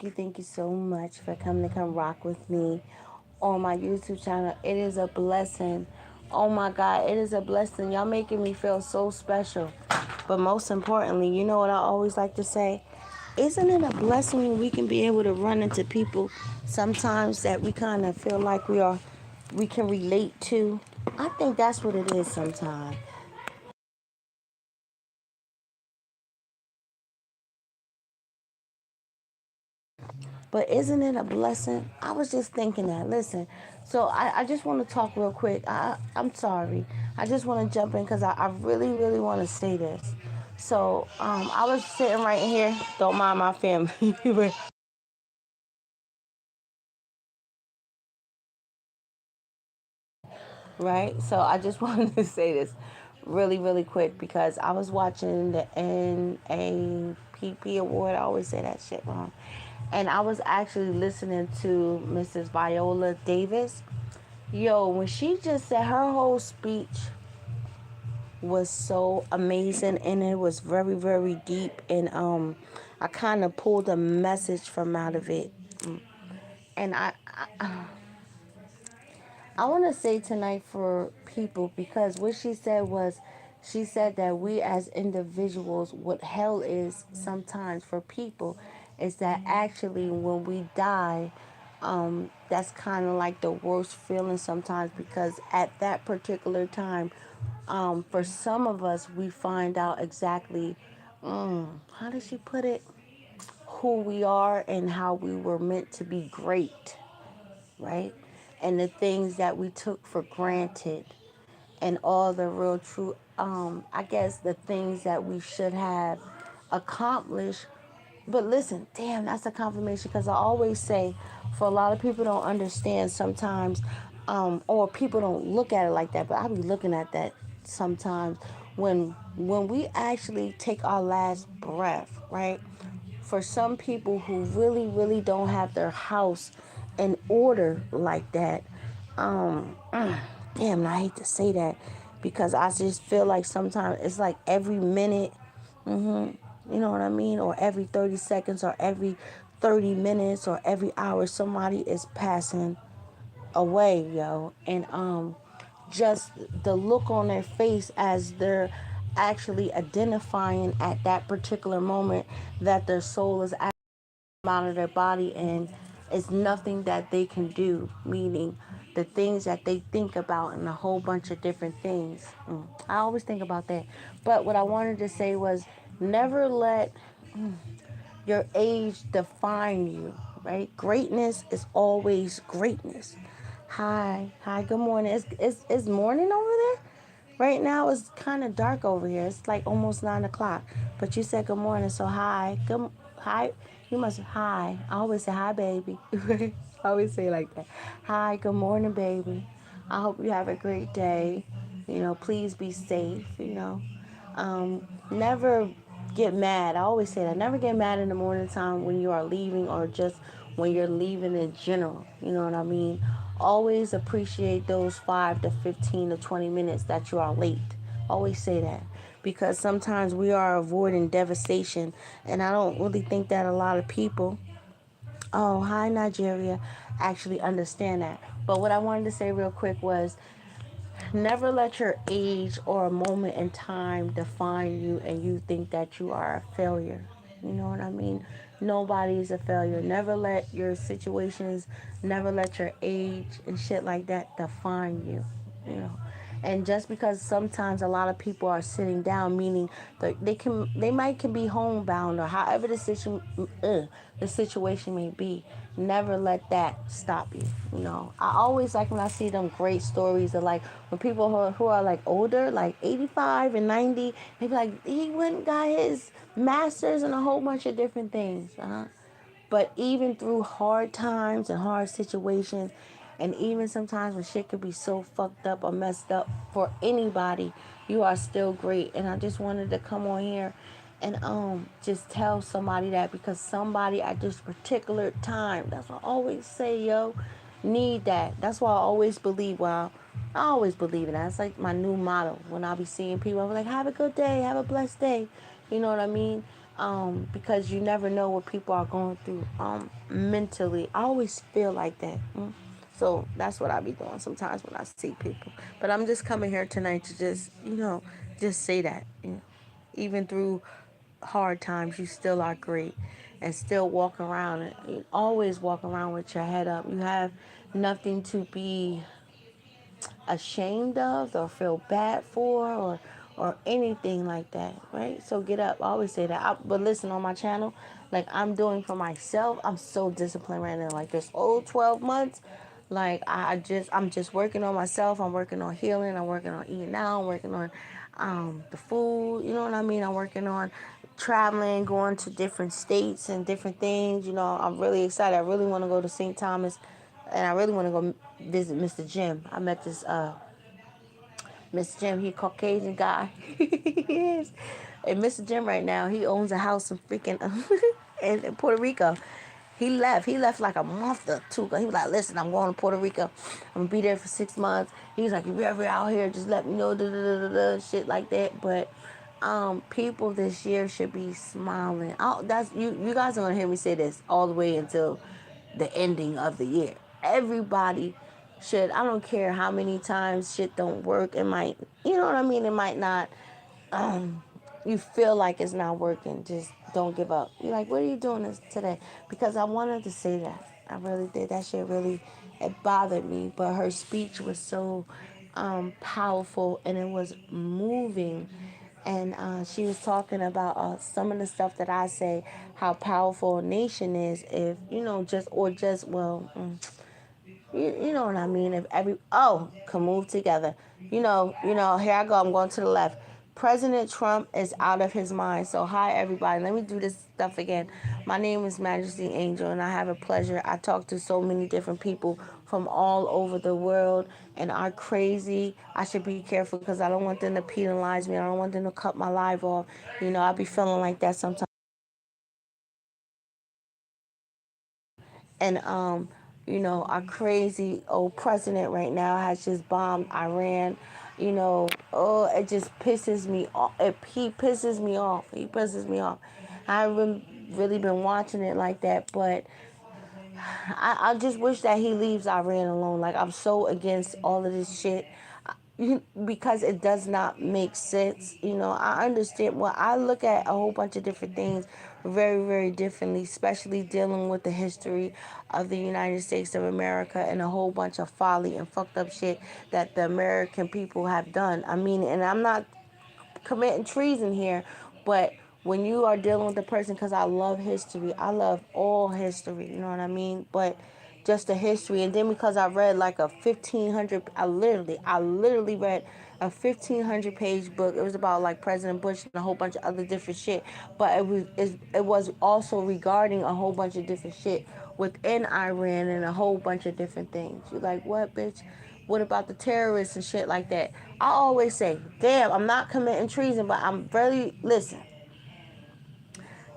thank you so much for coming to come rock with me on my YouTube channel. It is a blessing. Oh my God, it is a blessing. Y'all making me feel so special. But most importantly, you know what I always like to say? Isn't it a blessing when we can be able to run into people sometimes that we kind of feel like we can relate to? I think that's what it is sometimes. But isn't it a blessing? I was just thinking that. Listen, so I just want to talk real quick. I'm sorry. I just want to jump in because I really, really want to say this. So I was sitting right here. Don't mind my family. Right? So I just wanted to say this really, really quick because I was watching the NAPP award. I always say that shit wrong. And I was actually listening to Mrs. Viola Davis. Yo, when she just said her whole speech was so amazing and it was very, very deep. And I kind of pulled a message from out of it. And I want to say tonight for people because what she said was, she said that we as individuals, what hell is sometimes for people is that actually when we die, that's kind of like the worst feeling sometimes because at that particular time, for some of us, we find out exactly, how did she put it? Who we are and how we were meant to be great, right? And the things that we took for granted and all the real true, I guess the things that we should have accomplished. But listen, damn, that's a confirmation because I always say, for a lot of people don't understand sometimes, or people don't look at it like that. But I be looking at that sometimes when we actually take our last breath, right? For some people who really, really don't have their house in order like that, damn, I hate to say that because I just feel like sometimes it's like every minute, you know what I mean? Or every 30 seconds or every 30 minutes or every hour, somebody is passing away, yo. And just the look on their face as they're actually identifying at that particular moment that their soul is out of their body and it's nothing that they can do, meaning the things that they think about and a whole bunch of different things. I always think about that. But what I wanted to say was never let your age define you, right? Greatness is always greatness. Hi, good morning. It's morning over there? Right now it's kind of dark over here. It's like almost 9 o'clock. But you said good morning, so hi. You must hi. I always say hi, baby. I always say it like that. Hi, good morning, baby. I hope you have a great day. Please be safe. Never get mad. I always say that. Never get mad in the morning time when you are leaving or just when you're leaving in general. You know what I mean? Always appreciate those 5 to 15 to 20 minutes that you are late. Always say that. Because sometimes we are avoiding devastation. And I don't really think that a lot of people, oh, hi, Nigeria, actually understand that. But what I wanted to say real quick was never let your age or a moment in time define you and you think that you are a failure. You know what I mean? Nobody is a failure. Never let your situations, never let your age and shit like that define you. You know, and just because sometimes a lot of people are sitting down, meaning that they might can be homebound or however the situation may be. Never let that stop you. I always like when I see them great stories of like when people who are like older, like 85 and 90, they be like he went and got his masters and a whole bunch of different things. But even through hard times and hard situations, and even sometimes when shit could be so fucked up or messed up for anybody, you are still great. And I just wanted to come on here and just tell somebody that because somebody at this particular time, that's what I always say, yo, need that. That's why I always believe. Well, I always believe in that. It's like my new motto. When I be seeing people, I'm like, have a good day, have a blessed day. You know what I mean? because you never know what people are going through mentally. I always feel like that. So that's what I be doing sometimes when I see people. But I'm just coming here tonight to just, just say that. Even through hard times, you still are great, and still walk around and you always walk around with your head up. You have nothing to be ashamed of or feel bad for or anything like that, right? So get up. I always say that. But listen, on my channel, like I'm doing for myself, I'm so disciplined right now. Like this old 12 months, like I'm just working on myself. I'm working on healing. I'm working on eating out. I'm working on the food. You know what I mean? I'm working on traveling, going to different states and different things. I'm really excited. I really want to go to St. Thomas, and I really want to go visit Mr. Jim. I met this Mr. Jim. He a Caucasian guy. He is. And Mr. Jim right now, he owns a house in freaking in Puerto Rico. He left. He left like a month or two ago. He was like, listen, I'm going to Puerto Rico. I'm going to be there for 6 months. He's like, if you're ever out here, just let me know, shit like that. But people this year should be smiling. That's you guys are going to hear me say this all the way until the ending of the year. Everybody should, I don't care how many times shit don't work. It might, you know what I mean? It might not, you feel like it's not working. Just don't give up. You're like, what are you doing this today? Because I wanted to say that. I really did. That shit really, it bothered me. But her speech was so powerful, and it was moving. And she was talking about some of the stuff that I say, how powerful a nation is if, you know what I mean? If can move together. Here I go. I'm going to the left. President Trump is out of his mind. So, hi, everybody. Let me do this stuff again. My name is Majesty Angel, and I have a pleasure. I talk to so many different people from all over the world and are crazy. I should be careful because I don't want them to penalize me. I don't want them to cut my life off. I be feeling like that sometimes. And our crazy old president right now has just bombed Iran. It just pisses me off. He pisses me off. He pisses me off. I haven't really been watching it like that, but I just wish that he leaves Iran alone. Like, I'm so against all of this shit because it does not make sense. I understand. Well, I look at a whole bunch of different things very, very differently, especially dealing with the history of the United States of America and a whole bunch of folly and fucked up shit that the American people have done. I mean, and I'm not committing treason here, but when you are dealing with a person, because I love history, I love all history, you know what I mean? But just the history, and then because I read like a 1,500, I literally read a 1,500 page book. It was about like President Bush and a whole bunch of other different shit, but it was also regarding a whole bunch of different shit within Iran and a whole bunch of different things. You're like, what, bitch? What about the terrorists and shit like that? I always say, damn, I'm not committing treason, but I'm really, listen.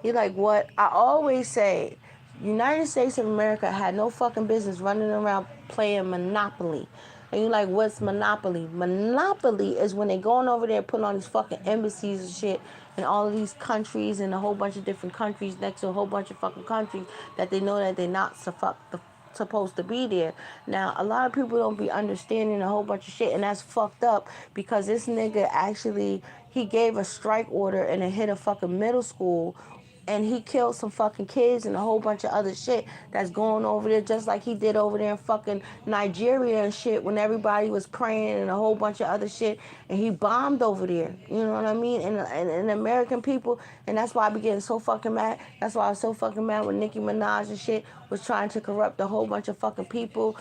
You're like, what? I always say, United States of America had no fucking business running around playing Monopoly. And you're like, what's Monopoly? Monopoly is when they going over there putting on these fucking embassies and shit in all of these countries and a whole bunch of different countries next to a whole bunch of fucking countries that they know that they're not supposed to be there. Now, a lot of people don't be understanding a whole bunch of shit, and that's fucked up because this nigga actually, he gave a strike order and it hit a fucking middle school, and he killed some fucking kids and a whole bunch of other shit that's going over there, just like he did over there in fucking Nigeria and shit when everybody was praying and a whole bunch of other shit, and he bombed over there. You know what I mean? And American people, and that's why I be getting so fucking mad. That's why I was so fucking mad when Nicki Minaj and shit was trying to corrupt a whole bunch of fucking people,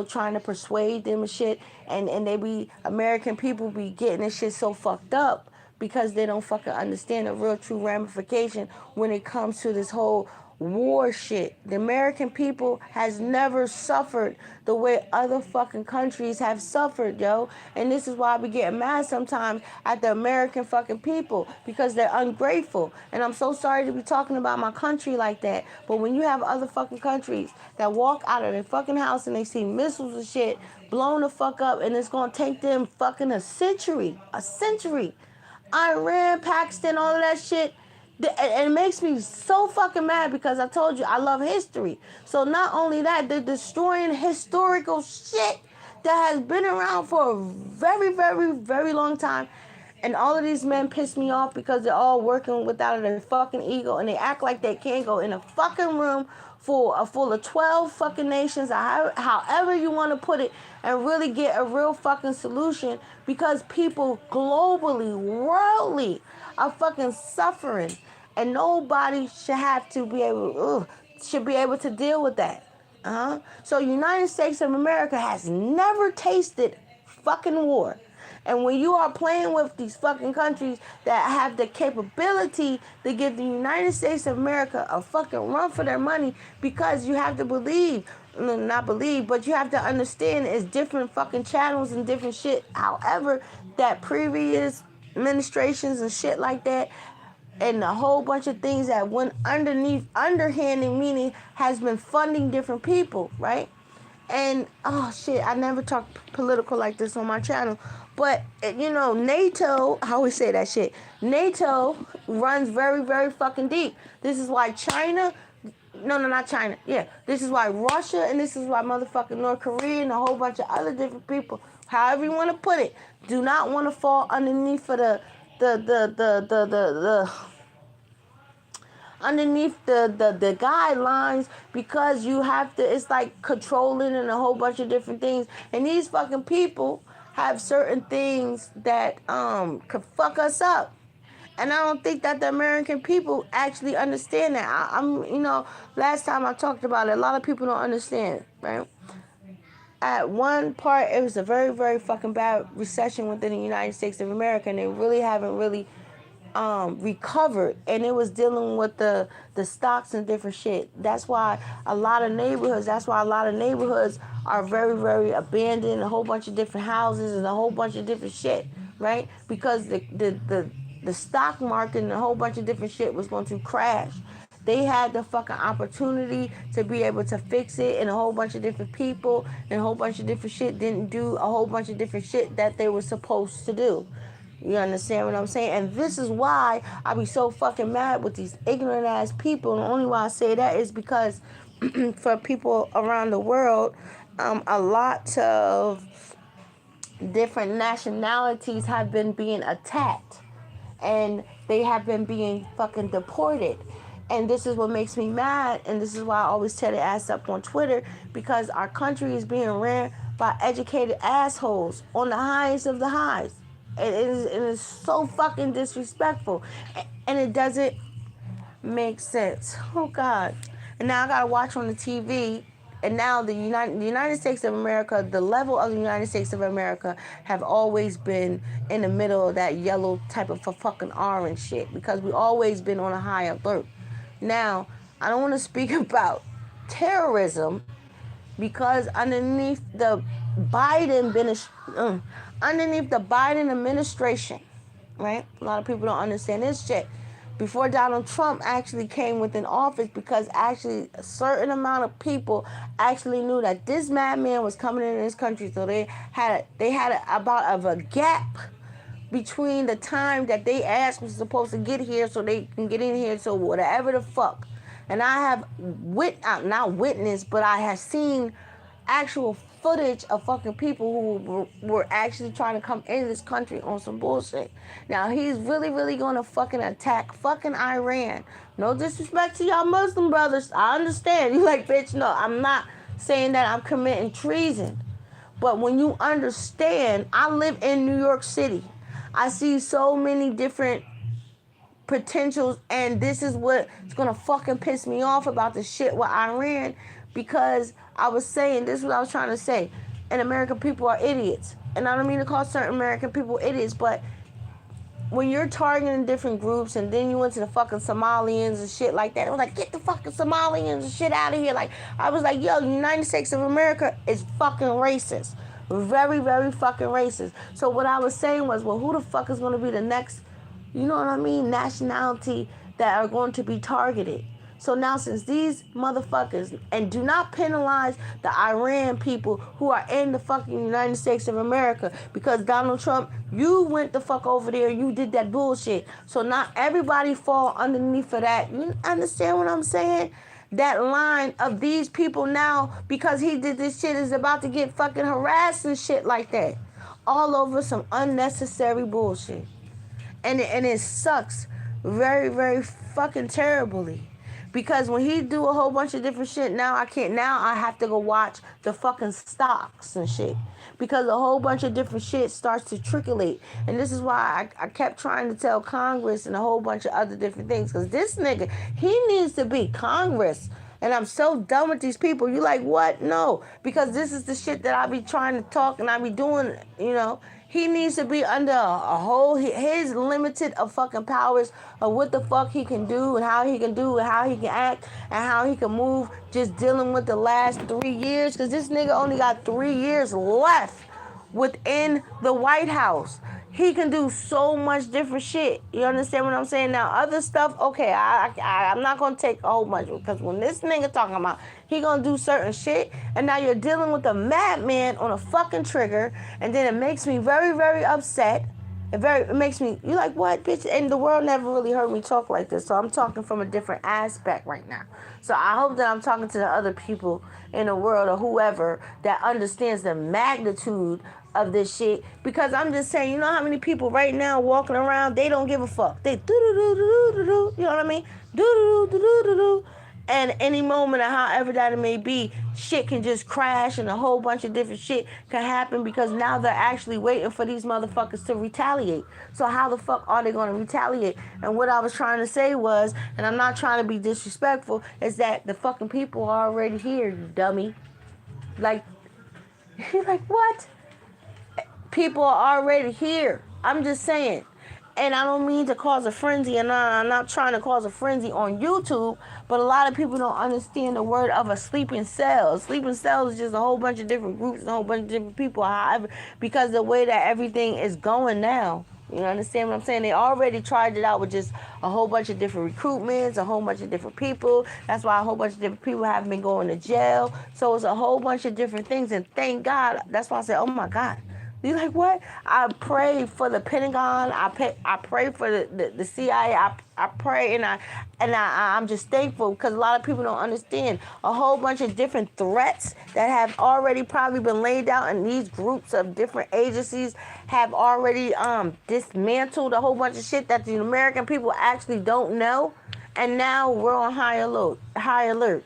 trying to persuade them and shit, and they be, American people be getting this shit so fucked up because they don't fucking understand the real true ramification when it comes to this whole war shit. The American people has never suffered the way other fucking countries have suffered, yo. And this is why I be getting mad sometimes at the American fucking people, because they're ungrateful. And I'm so sorry to be talking about my country like that, but when you have other fucking countries that walk out of their fucking house and they see missiles and shit blown the fuck up, and it's gonna take them fucking a century. Iran, Pakistan, all of that shit. And it makes me so fucking mad because I told you I love history. So not only that, they're destroying historical shit that has been around for a very, very, very long time. And all of these men piss me off because they're all working without their fucking ego, and they act like they can't go in a fucking room full of 12 fucking nations, or however you want to put it, and really get a real fucking solution, because people globally, worldly, are fucking suffering, and nobody should have to be able to deal with that. So United States of America has never tasted fucking war. And when you are playing with these fucking countries that have the capability to give the United States of America a fucking run for their money, because you have to believe, not believe, but you have to understand it's different fucking channels and different shit. However, that previous administrations and shit like that, and a whole bunch of things that went underhanding, meaning has been funding different people, right? And, oh shit, I never talk political like this on my channel. But, NATO, I always say that shit. NATO runs very, very fucking deep. This is why China, no, not China. Yeah, this is why Russia, and this is why motherfucking North Korea and a whole bunch of other different people, however you want to put it, do not want to fall underneath for underneath the guidelines, because you have to, it's like controlling and a whole bunch of different things. And these fucking people have certain things that could fuck us up. And I don't think that the American people actually understand that. Last time I talked about it, a lot of people don't understand, right? At one part, it was a very, very fucking bad recession within the United States of America, and they really haven't really recovered, and it was dealing with the stocks and different shit. That's why a lot of neighborhoods are very, very abandoned, a whole bunch of different houses and a whole bunch of different shit, right? Because the stock market and a whole bunch of different shit was going to crash. They had the fucking opportunity to be able to fix it, and a whole bunch of different people and a whole bunch of different shit didn't do a whole bunch of different shit that they were supposed to do. You understand what I'm saying? And this is why I be so fucking mad with these ignorant ass people. And the only why I say that is because for people around the world, a lot of different nationalities have been being attacked, and they have been being fucking deported. And this is what makes me mad, and this is why I always tear the ass up on Twitter, because our country is being ran by educated assholes on the highest of the highs. It is so fucking disrespectful, and it doesn't make sense. Oh God! And now I gotta watch on the TV. And now the United States of America, the level of the United States of America, have always been in the middle of that yellow type of fucking orange shit, because we always been on a high alert. Now I don't want to speak about terrorism, because underneath the Biden administration, right? A lot of people don't understand this shit. Before Donald Trump actually came within office, because actually a certain amount of people actually knew that this madman was coming into this country, so they had about a gap between the time that they asked was supposed to get here so they can get in here, so whatever the fuck. And I have not witnessed, but I have seen actual footage of fucking people who were actually trying to come into this country on some bullshit. Now he's really, really gonna fucking attack fucking Iran. No disrespect to y'all Muslim brothers. I understand. You like, bitch, no, I'm not saying that I'm committing treason. But when you understand, I live in New York City. I see so many different potentials, and this is what's gonna fucking piss me off about the shit with Iran, because I was saying, this is what I was trying to say, and American people are idiots. And I don't mean to call certain American people idiots, but when you're targeting different groups, and then you went to the fucking Somalians and shit like that, I was like, get the fucking Somalians and shit out of here. Like, I was like, yo, the United States of America is fucking racist. Very, very fucking racist. So what I was saying was, well, who the fuck is going to be the next, you know what I mean, nationality that are going to be targeted? So now since these motherfuckers, and do not penalize the Iran people who are in the fucking United States of America, because Donald Trump, you went the fuck over there, you did that bullshit. So not everybody fall underneath of that. You understand what I'm saying? That line of these people now, because he did this shit, is about to get fucking harassed and shit like that. All over some unnecessary bullshit. And it sucks very, very fucking terribly. Because when he do a whole bunch of different shit, now I have to go watch the fucking stocks and shit. Because a whole bunch of different shit starts to trickle. And this is why I kept trying to tell Congress and a whole bunch of other different things. Because this nigga, he needs to be Congress. And I'm so done with these people. You like, what? No. Because this is the shit that I be trying to talk and I be doing, you know. He needs to be under a whole, his limited of fucking powers of what the fuck he can do and how he can do and how he can act and how he can move, just dealing with the last 3 years. Because this nigga only got 3 years left within the White House. He can do so much different shit. You understand what I'm saying? Now, other stuff, okay, I'm not going to take a whole bunch. Because when this nigga talking about he going to do certain shit, and now you're dealing with a madman on a fucking trigger, and then it makes me very, very upset. It makes me, you like, what, bitch? And the world never really heard me talk like this, so I'm talking from a different aspect right now. So I hope that I'm talking to the other people in the world or whoever that understands the magnitude of this shit, because I'm just saying, you know how many people right now walking around, they don't give a fuck. They do, you know what I mean? Do. And any moment of however that it may be, shit can just crash and a whole bunch of different shit can happen, because now they're actually waiting for these motherfuckers to retaliate. So how the fuck are they going to retaliate? And what I was trying to say was, and I'm not trying to be disrespectful, is that the fucking people are already here, you dummy. Like, you're like, what? People are already here. I'm just saying. And I don't mean to cause a frenzy, and I'm not trying to cause a frenzy on YouTube, but a lot of people don't understand the word of a sleeping cell. A sleeping cell is just a whole bunch of different groups, a whole bunch of different people, however, because the way that everything is going now. You understand what I'm saying? They already tried it out with just a whole bunch of different recruitments, a whole bunch of different people. That's why a whole bunch of different people haven't been going to jail. So it's a whole bunch of different things, and thank God. That's why I said, oh my God. You like, what? I pray for the Pentagon. I pray for the CIA. I pray and I'm just thankful, because a lot of people don't understand a whole bunch of different threats that have already probably been laid out, and these groups of different agencies have already dismantled a whole bunch of shit that the American people actually don't know, and now we're on high alert.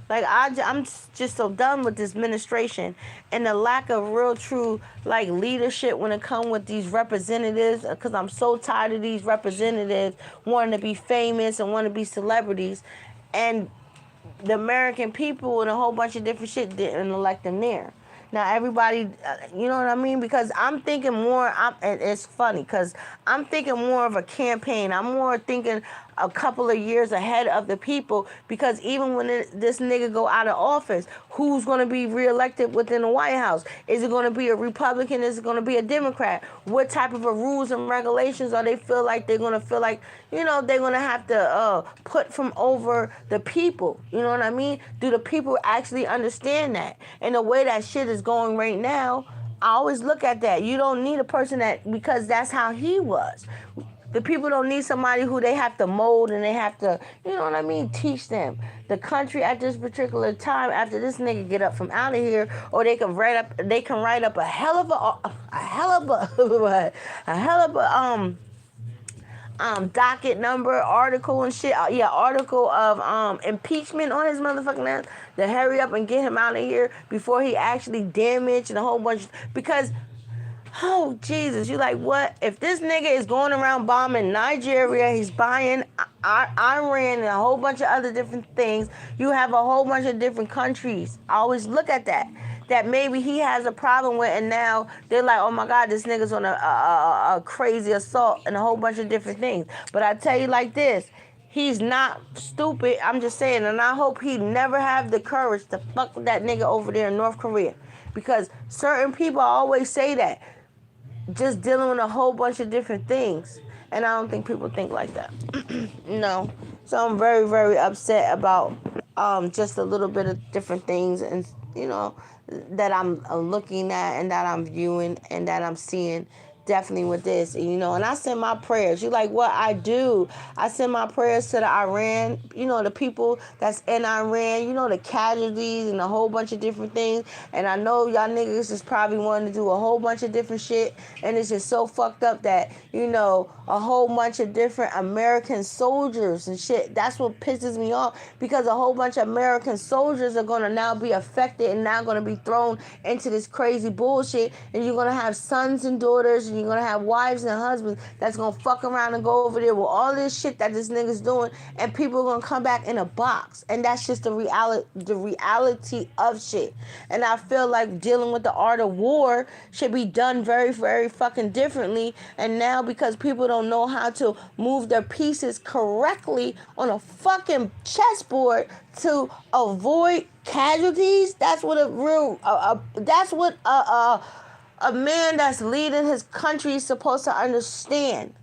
Like, I'm just so done with this administration and the lack of real, true, like, leadership when it comes with these representatives, because I'm so tired of these representatives wanting to be famous and want to be celebrities, and the American people and a whole bunch of different shit didn't elect them there. Now, everybody, you know what I mean? Because I'm thinking more, and it's funny, because I'm thinking more of a campaign. I'm more thinking a couple of years ahead of the people, because even when this nigga go out of office, who's going to be reelected within the White House? Is it going to be a Republican? Is it going to be a Democrat? What type of rules and regulations are they feel like they're going to feel like, you know, they're going to have to put from over the people? You know what I mean? Do the people actually understand that? And the way that shit is going right now, I always look at that. You don't need a person that, because that's how he was. The people don't need somebody who they have to mold and they have to, you know what I mean, teach them the country at this particular time. After this nigga get up from out of here, or they can write up a hell of a docket number, article and shit. Article of impeachment on his motherfucking ass, to hurry up and get him out of here before he actually damaged and a whole bunch. Because, oh, Jesus, you like, what? If this nigga is going around bombing Nigeria, he's buying Iran and a whole bunch of other different things, you have a whole bunch of different countries. I always look at that maybe he has a problem with, and now they're like, oh my God, this nigga's on a crazy assault and a whole bunch of different things. But I tell you like this, he's not stupid. I'm just saying, and I hope he never have the courage to fuck with that nigga over there in North Korea. Because certain people always say that, just dealing with a whole bunch of different things. And I don't think people think like that. No. So I'm very, very upset about just a little bit of different things, and that I'm looking at and that I'm viewing and that I'm seeing definitely with this, and I send my prayers. You like what I do? I send my prayers to the Iran, the people that's in Iran, the casualties and a whole bunch of different things. And I know y'all niggas is probably wanting to do a whole bunch of different shit, and it's just so fucked up that a whole bunch of different American soldiers and shit. That's what pisses me off, because a whole bunch of American soldiers are gonna now be affected and now gonna be thrown into this crazy bullshit, and you're gonna have sons and daughters, and you're gonna have wives and husbands that's gonna fuck around and go over there with all this shit that this nigga's doing, and people are gonna come back in a box, and that's just the reality of shit. And I feel like dealing with the art of war should be done very, very fucking differently. And now, because people don't know how to move their pieces correctly on a fucking chessboard to avoid casualties, that's what a man that's leading his country is supposed to understand.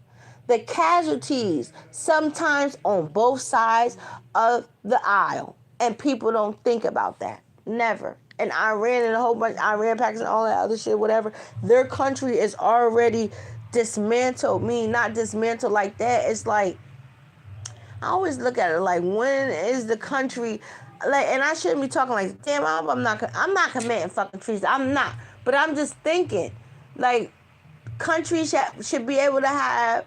The casualties sometimes on both sides of the aisle, and people don't think about that. Never. And Iran and a whole bunch, Iran, Pakistan, all that other shit, whatever, their country is already dismantled. Not dismantled like that. It's like, I always look at it like, when is the country, like, and I shouldn't be talking like, damn, I'm not committing fucking treason. I'm not. But I'm just thinking, like, countries should be able to have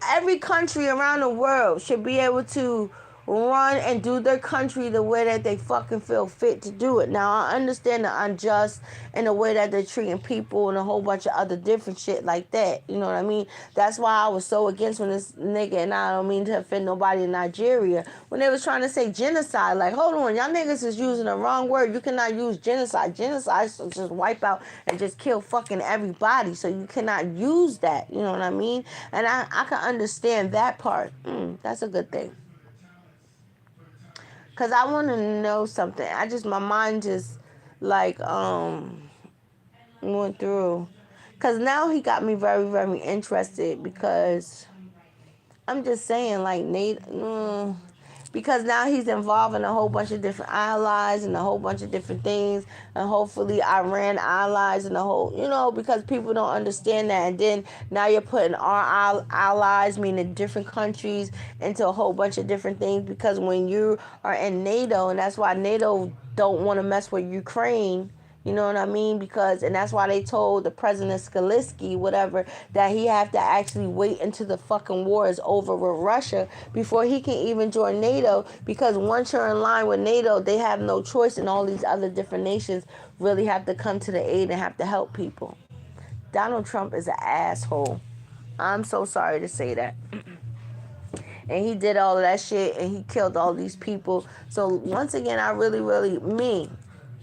every country around the world should be able to run and do their country the way that they fucking feel fit to do it. Now, I understand the unjust and the way that they're treating people and a whole bunch of other different shit like that. You know what I mean? That's why I was so against when this nigga, and I don't mean to offend nobody in Nigeria, when they was trying to say genocide. Like, hold on, y'all niggas is using the wrong word. You cannot use genocide. Genocide is just wipe out and just kill fucking everybody. So you cannot use that. You know what I mean? And I can understand that part. That's a good thing. Because I want to know something. My mind just, like, went through. Because now he got me very, very interested, because I'm just saying, like, because now he's involving a whole bunch of different allies and a whole bunch of different things, and hopefully Iran allies and the whole, because people don't understand that. And then now you're putting our allies, meaning different countries, into a whole bunch of different things, because when you are in NATO, and that's why NATO don't want to mess with Ukraine. You know what I mean? And that's why they told the President Zelensky, whatever, that he have to actually wait until the fucking war is over with Russia before he can even join NATO. Because once you're in line with NATO, they have no choice, and all these other different nations really have to come to the aid and have to help people. Donald Trump is an asshole. I'm so sorry to say that. And he did all of that shit, and he killed all these people. So once again, I really, really mean.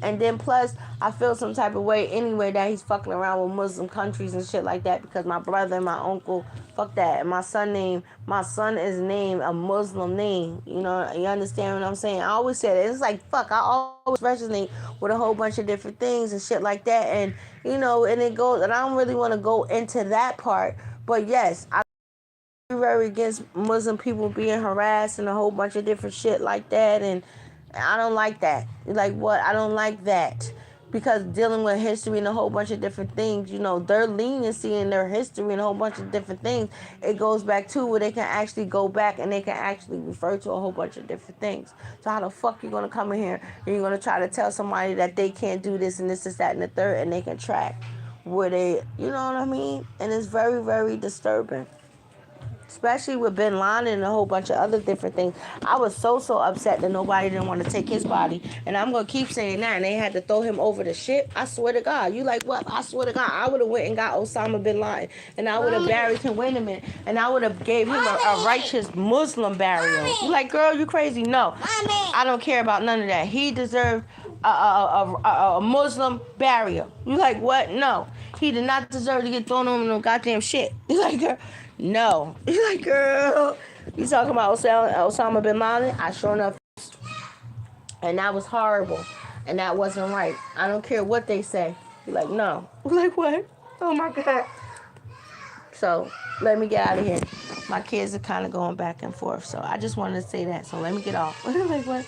And then plus, I feel some type of way anyway that he's fucking around with Muslim countries and shit like that, because my brother and my uncle, fuck that. And my son is named a Muslim name. You understand what I'm saying? I always say that. It's like, fuck, I always resonate with a whole bunch of different things and shit like that. And, and it goes, and I don't really want to go into that part. But yes, I'm very against Muslim people being harassed and a whole bunch of different shit like that. And I don't like that. Like, what? I don't like that. Because dealing with history and a whole bunch of different things, their leniency in their history and a whole bunch of different things, it goes back to where they can actually go back and they can actually refer to a whole bunch of different things. So how the fuck you going to come in here and you're going to try to tell somebody that they can't do this and this, that, and the third, and they can track where they, you know what I mean? And it's very, very disturbing. Especially with Bin Laden and a whole bunch of other different things. I was so upset that nobody didn't want to take his body. And I'm going to keep saying that. And they had to throw him over the ship. I swear to God. You like what? I swear to God. I would have went and got Osama Bin Laden. And I would have buried him. Wait a minute. And I would have gave him a righteous Muslim burial. You like, girl, you crazy? No. I don't care about none of that. He deserved a Muslim burial. You like what? No. He did not deserve to get thrown on no goddamn shit. You like, girl? No. You're like, girl, you talking about Osama Bin Laden? I sure enough. And that was horrible. And that wasn't right. I don't care what they say. You're like, no. You're like, what? Oh, my God. So let me get out of here. My kids are kind of going back and forth. So I just wanted to say that. So let me get off. Like what?